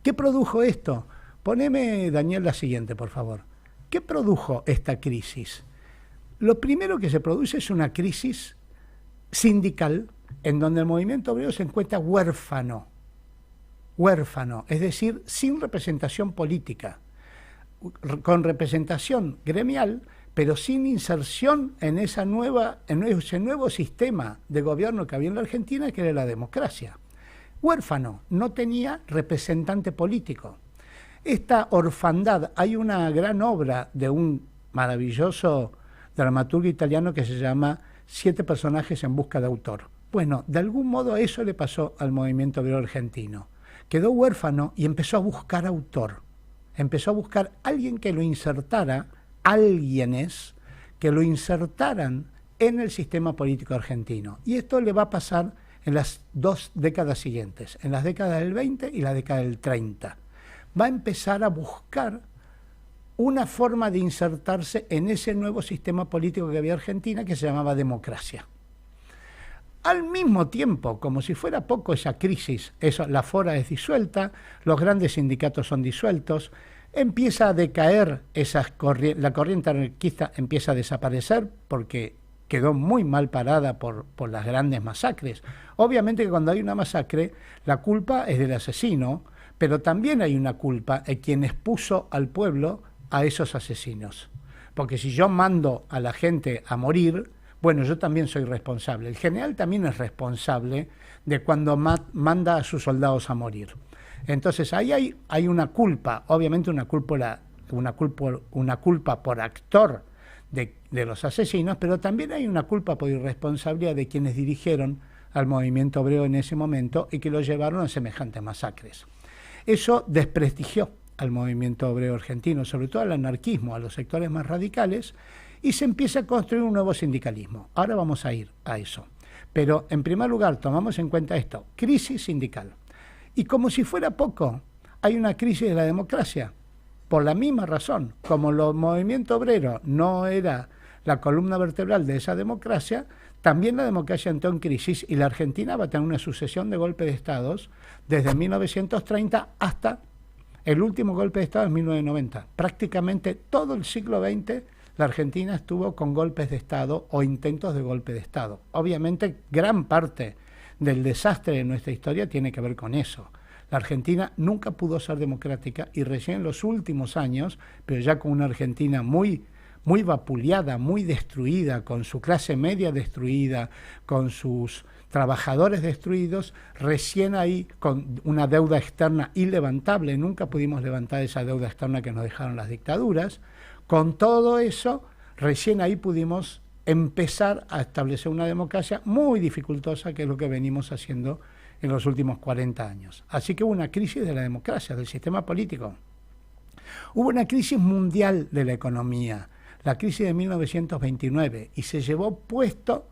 ¿Qué produjo esto? Poneme, Daniel, la siguiente, por favor. ¿Qué produjo esta crisis? Lo primero que se produce es una crisis sindical en donde el movimiento obrero se encuentra huérfano, es decir, sin representación política, con representación gremial, pero sin inserción en ese nuevo sistema de gobierno que había en la Argentina, que era la democracia. Huérfano, no tenía representante político. Esta orfandad, hay una gran obra de un maravilloso dramaturgo italiano que se llama 7 personajes en busca de autor. Bueno, de algún modo eso le pasó al movimiento obrero argentino. Quedó huérfano y empezó a buscar autor. Empezó a buscar alguien que lo insertara, alguienes que lo insertaran en el sistema político argentino. Y esto le va a pasar en las 2 décadas siguientes, en las décadas del 20 y la década del 30. Va a empezar a buscar una forma de insertarse en ese nuevo sistema político que había en Argentina, que se llamaba democracia. Al mismo tiempo, como si fuera poco esa crisis, la Fora es disuelta, los grandes sindicatos son disueltos, empieza a decaer la corriente anarquista, empieza a desaparecer porque quedó muy mal parada por las grandes masacres. Obviamente que cuando hay una masacre, la culpa es del asesino, pero también hay una culpa de quien expuso al pueblo a esos asesinos. Porque si yo mando a la gente a morir, bueno, yo también soy responsable. El general también es responsable de cuando manda a sus soldados a morir. Entonces ahí hay una culpa, obviamente una culpa por actor de los asesinos, pero también hay una culpa por irresponsabilidad de quienes dirigieron al movimiento obrero en ese momento y que lo llevaron a semejantes masacres. Eso desprestigió al movimiento obrero argentino, sobre todo al anarquismo, a los sectores más radicales, y se empieza a construir un nuevo sindicalismo. Ahora vamos a ir a eso. Pero en primer lugar tomamos en cuenta esto, crisis sindical. Y como si fuera poco, hay una crisis de la democracia. Por la misma razón, como el movimiento obrero no era la columna vertebral de esa democracia, también la democracia entró en crisis y la Argentina va a tener una sucesión de golpes de Estados desde 1930 hasta el último golpe de Estado en 1990. Prácticamente todo el siglo XX la Argentina estuvo con golpes de Estado o intentos de golpe de Estado. Obviamente gran parte del desastre de nuestra historia tiene que ver con eso. La Argentina nunca pudo ser democrática y recién en los últimos años, pero ya con una Argentina muy vapuleada, muy destruida, con su clase media destruida, con sus trabajadores destruidos, recién ahí con una deuda externa ilevantable, nunca pudimos levantar esa deuda externa que nos dejaron las dictaduras. Con todo eso, recién ahí pudimos empezar a establecer una democracia muy dificultosa, que es lo que venimos haciendo en los últimos 40 años. Así que hubo una crisis de la democracia, del sistema político. Hubo una crisis mundial de la economía, la crisis de 1929, y se llevó puesto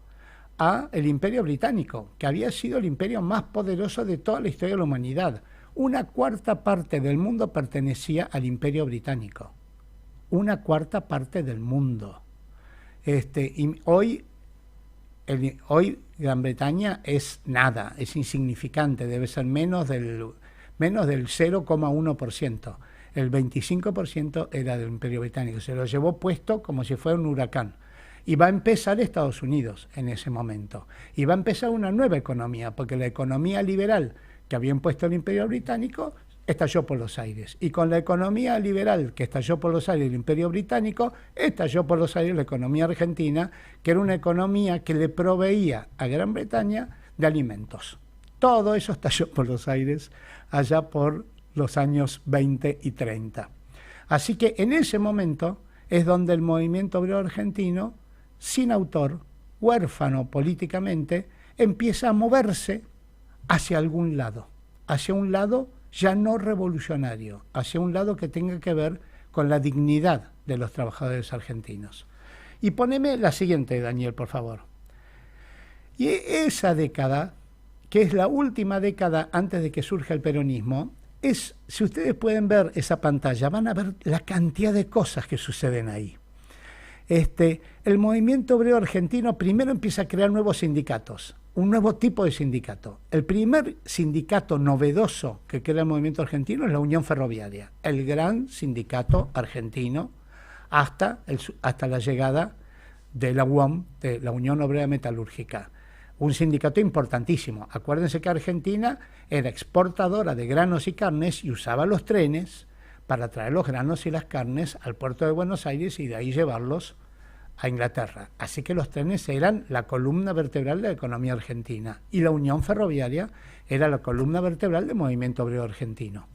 a el Imperio Británico, que había sido el imperio más poderoso de toda la historia de la humanidad. Una cuarta parte del mundo pertenecía al Imperio Británico. Una cuarta parte del mundo. Y hoy Gran Bretaña es nada, es insignificante, debe ser menos del 0,1%. El 25% era del Imperio Británico, se lo llevó puesto como si fuera un huracán. Y va a empezar Estados Unidos en ese momento. Y va a empezar una nueva economía, porque la economía liberal que había impuesto el Imperio Británico estalló por los aires. Y con la economía liberal que estalló por los aires del Imperio Británico, estalló por los aires la economía argentina, que era una economía que le proveía a Gran Bretaña de alimentos. Todo eso estalló por los aires allá por los años 20 y 30. Así que en ese momento es donde el movimiento obrero argentino, sin autor, huérfano políticamente, empieza a moverse hacia algún lado, hacia un lado ya no revolucionario, hacia un lado que tenga que ver con la dignidad de los trabajadores argentinos. Y poneme la siguiente, Daniel, por favor. Y esa década, que es la última década antes de que surja el peronismo, si ustedes pueden ver esa pantalla, van a ver la cantidad de cosas que suceden ahí. El movimiento obrero argentino primero empieza a crear nuevos sindicatos, un nuevo tipo de sindicato. El primer sindicato novedoso que crea el movimiento argentino es la Unión Ferroviaria, el gran sindicato argentino hasta la llegada de la UOM, de la Unión Obrera Metalúrgica. Un sindicato importantísimo. Acuérdense que Argentina era exportadora de granos y carnes y usaba los trenes para traer los granos y las carnes al puerto de Buenos Aires y de ahí llevarlos a Inglaterra. Así que los trenes eran la columna vertebral de la economía argentina y la Unión Ferroviaria era la columna vertebral del movimiento obrero argentino.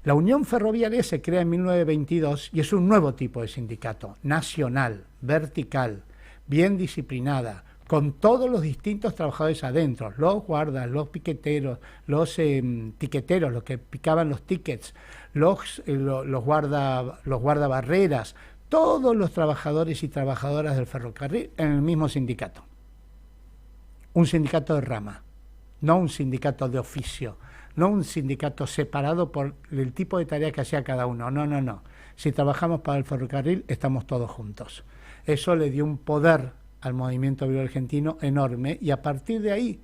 La Unión Ferroviaria se crea en 1922 y es un nuevo tipo de sindicato, nacional, vertical, bien disciplinada, con todos los distintos trabajadores adentro, los guardas, los piqueteros, los tiqueteros, los que picaban los tickets, los guardabarreras, todos los trabajadores y trabajadoras del ferrocarril en el mismo sindicato. Un sindicato de rama, no un sindicato de oficio, no un sindicato separado por el tipo de tarea que hacía cada uno. No, no, no. Si trabajamos para el ferrocarril, estamos todos juntos. Eso le dio un poder al movimiento obrero argentino enorme, y a partir de ahí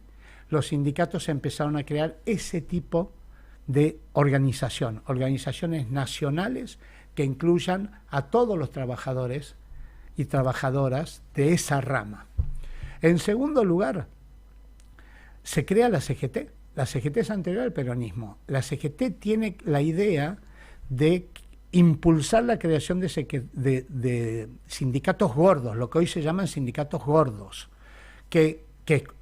los sindicatos empezaron a crear ese tipo de organización, organizaciones nacionales que incluyan a todos los trabajadores y trabajadoras de esa rama. En segundo lugar, se crea la CGT. La CGT es anterior al peronismo. La CGT tiene la idea de impulsar la creación de sindicatos gordos, lo que hoy se llaman sindicatos gordos, que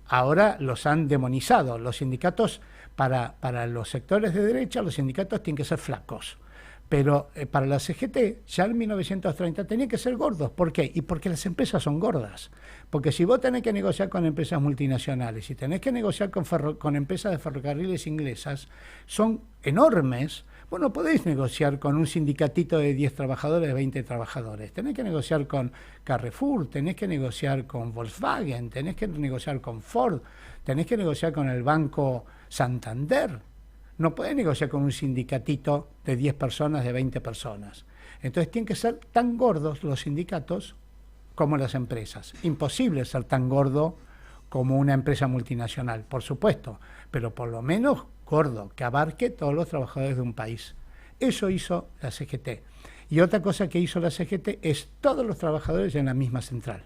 ahora los han demonizado. Los sindicatos, para los sectores de derecha, los sindicatos tienen que ser flacos. Pero para la CGT, ya en 1930, tenían que ser gordos. ¿Por qué? Y porque las empresas son gordas. Porque si vos tenés que negociar con empresas multinacionales, si tenés que negociar con empresas de ferrocarriles inglesas, son enormes. Vos no podéis negociar con un sindicatito de 10 trabajadores, de 20 trabajadores. Tenés que negociar con Carrefour, tenés que negociar con Volkswagen, tenés que negociar con Ford, tenés que negociar con el Banco Santander. No podés negociar con un sindicatito de 10 personas, de 20 personas. Entonces tienen que ser tan gordos los sindicatos como las empresas. Imposible ser tan gordo como una empresa multinacional, por supuesto, pero por lo menos gordo, que abarque todos los trabajadores de un país. Eso hizo la CGT. Y otra cosa que hizo la CGT es todos los trabajadores en la misma central.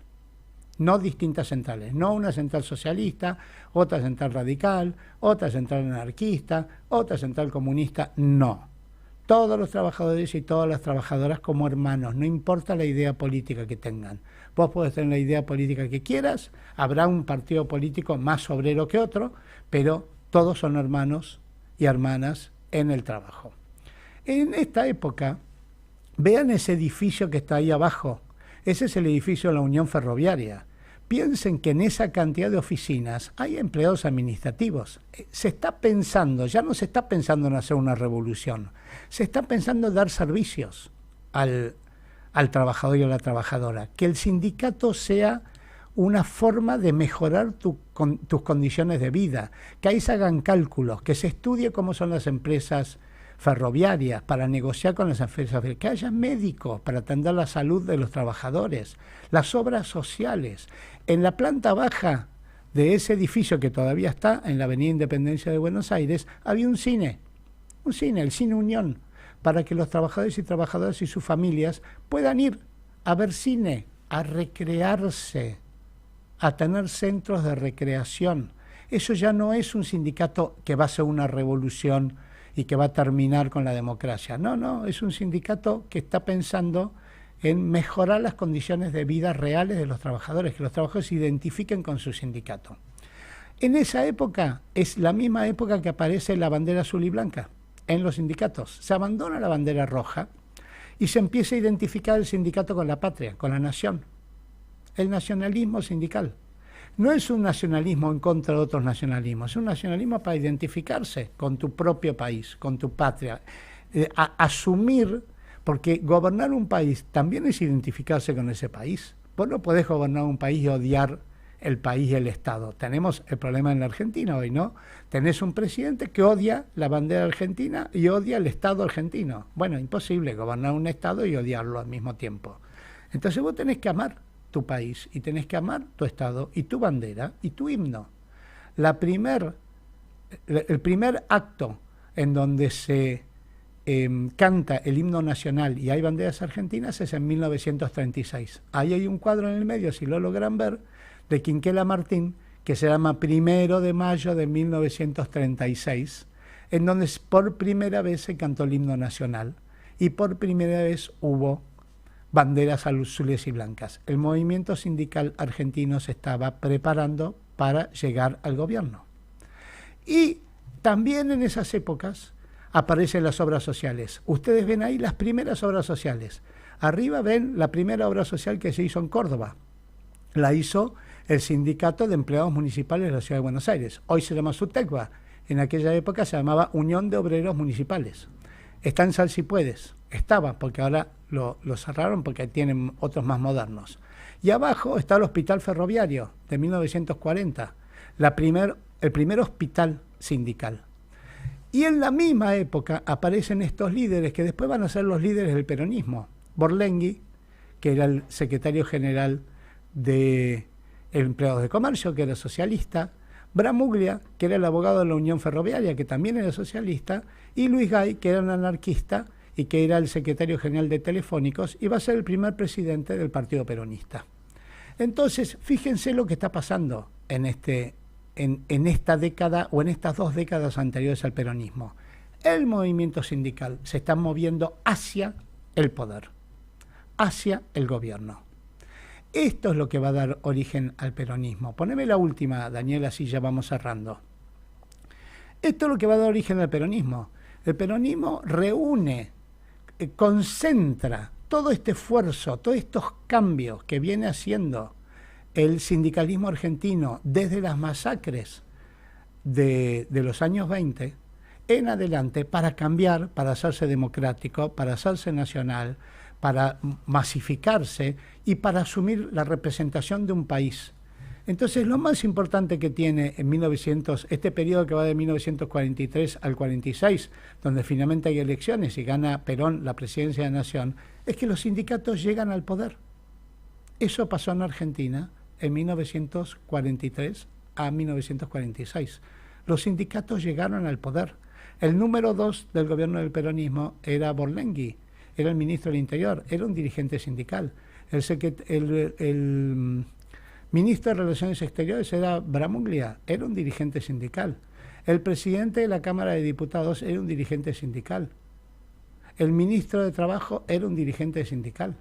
No distintas centrales, no una central socialista, otra central radical, otra central anarquista, otra central comunista, no. Todos los trabajadores y todas las trabajadoras como hermanos, no importa la idea política que tengan. Vos podés tener la idea política que quieras, habrá un partido político más obrero que otro, pero todos son hermanos y hermanas en el trabajo. En esta época, vean ese edificio que está ahí abajo. Ese es el edificio de la Unión Ferroviaria. Piensen que en esa cantidad de oficinas hay empleados administrativos. Se está pensando, ya no se está pensando en hacer una revolución, se está pensando en dar servicios al trabajador y a la trabajadora. Que el sindicato sea una forma de mejorar tus condiciones de vida, que ahí se hagan cálculos, que se estudie cómo son las empresas ferroviarias para negociar con las empresas, que haya médicos para atender la salud de los trabajadores, las obras sociales. En la planta baja de ese edificio que todavía está en la Avenida Independencia de Buenos Aires, había un cine, el Cine Unión, para que los trabajadores y trabajadoras y sus familias puedan ir a ver cine, a recrearse, a tener centros de recreación. Eso ya no es un sindicato que va a ser una revolución y que va a terminar con la democracia. No, no, es un sindicato que está pensando en mejorar las condiciones de vida reales de los trabajadores, que los trabajadores se identifiquen con su sindicato. En esa época es la misma época que aparece la bandera azul y blanca en los sindicatos. Se abandona la bandera roja y se empieza a identificar el sindicato con la patria, con la nación. El nacionalismo sindical. No es un nacionalismo en contra de otros nacionalismos, es un nacionalismo para identificarse con tu propio país, con tu patria. Asumir, porque gobernar un país también es identificarse con ese país. Vos no podés gobernar un país y odiar el país y el Estado. Tenemos el problema en la Argentina hoy, ¿no? Tenés un presidente que odia la bandera argentina y odia el Estado argentino. Bueno, imposible gobernar un Estado y odiarlo al mismo tiempo. Entonces vos tenés que amar tu país y tenés que amar tu Estado y tu bandera y tu himno. El primer acto en donde se canta el himno nacional y hay banderas argentinas es en 1936. Ahí hay un cuadro en el medio, si lo logran ver, de Quinquela Martín, que se llama 1 de mayo de 1936, en donde por primera vez se cantó el himno nacional y por primera vez hubo banderas azules y blancas. El movimiento sindical argentino se estaba preparando para llegar al gobierno. Y también en esas épocas aparecen las obras sociales. Ustedes ven ahí las primeras obras sociales. Arriba ven la primera obra social que se hizo en Córdoba. La hizo el Sindicato de Empleados Municipales de la Ciudad de Buenos Aires. Hoy se llama SUTECBA. En aquella época se llamaba Unión de Obreros Municipales. Está en Sal Si Puedes. Estaba, porque ahora lo cerraron porque tienen otros más modernos. Y abajo está el Hospital Ferroviario de 1940, el primer hospital sindical. Y en la misma época aparecen estos líderes que después van a ser los líderes del peronismo. Borlenghi, que era el secretario general de Empleados de Comercio, que era socialista, Bramuglia, que era el abogado de la Unión Ferroviaria, que también era socialista, y Luis Gay, que era un anarquista y que era el secretario general de Telefónicos, y va a ser el primer presidente del Partido Peronista. Entonces, fíjense lo que está pasando en esta década o en estas 2 décadas anteriores al peronismo. El movimiento sindical se está moviendo hacia el poder, hacia el gobierno. Esto es lo que va a dar origen al peronismo. Poneme la última, Daniel, así ya vamos cerrando. Esto es lo que va a dar origen al peronismo. El peronismo reúne, concentra todo este esfuerzo, todos estos cambios que viene haciendo el sindicalismo argentino desde las masacres de los años 20 en adelante para cambiar, para hacerse democrático, para hacerse nacional, para masificarse y para asumir la representación de un país. Entonces, lo más importante que tiene en este periodo que va de 1943 al 46, donde finalmente hay elecciones y gana Perón la presidencia de la Nación, es que los sindicatos llegan al poder. Eso pasó en Argentina en 1943 a 1946. Los sindicatos llegaron al poder. El número 2 del gobierno del peronismo era Borlenghi, era el ministro del Interior, era un dirigente sindical. El ministro de Relaciones Exteriores era Bramuglia, era un dirigente sindical. El presidente de la Cámara de Diputados era un dirigente sindical. El ministro de Trabajo era un dirigente sindical.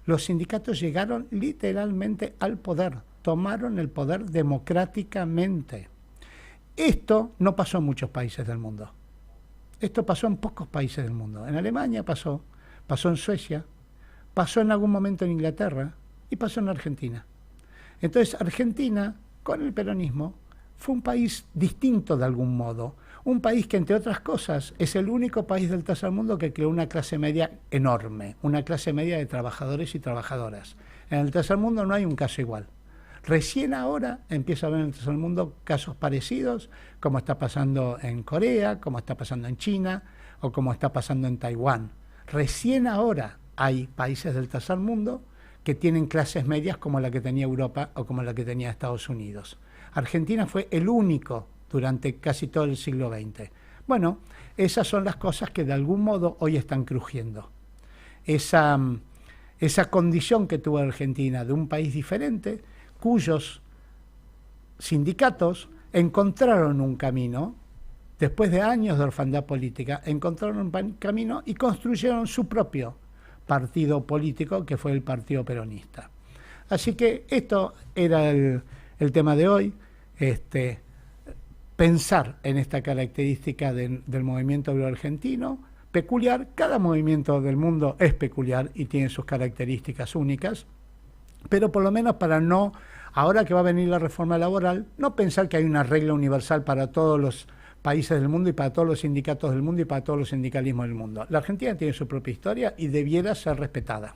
Los sindicatos llegaron literalmente al poder, tomaron el poder democráticamente. Esto no pasó en muchos países del mundo. Esto pasó en pocos países del mundo. En Alemania pasó en Suecia, pasó en algún momento en Inglaterra y pasó en Argentina. Entonces, Argentina, con el peronismo, fue un país distinto de algún modo. Un país que, entre otras cosas, es el único país del tercer mundo que creó una clase media enorme, una clase media de trabajadores y trabajadoras. En el tercer mundo no hay un caso igual. Recién ahora empieza a haber en el tercer mundo casos parecidos, como está pasando en Corea, como está pasando en China o como está pasando en Taiwán. Recién ahora hay países del tercer mundo que tienen clases medias como la que tenía Europa o como la que tenía Estados Unidos. Argentina fue el único durante casi todo el siglo XX. Bueno, esas son las cosas que de algún modo hoy están crujiendo. Esa condición que tuvo Argentina de un país diferente, cuyos sindicatos encontraron un camino, después de años de orfandad política, encontraron un camino y construyeron su propio partido político, que fue el Partido Peronista. Así que esto era el tema de hoy, pensar en esta característica del movimiento obrero argentino, peculiar. Cada movimiento del mundo es peculiar y tiene sus características únicas, pero por lo menos para no, ahora que va a venir la reforma laboral, no pensar que hay una regla universal para todos los países del mundo y para todos los sindicatos del mundo y para todos los sindicalismos del mundo. La Argentina tiene su propia historia y debiera ser respetada.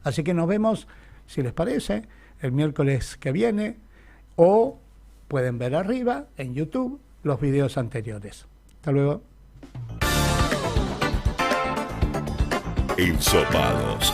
Así que nos vemos, si les parece, el miércoles que viene, o pueden ver arriba en YouTube los videos anteriores. Hasta luego. Ensopados.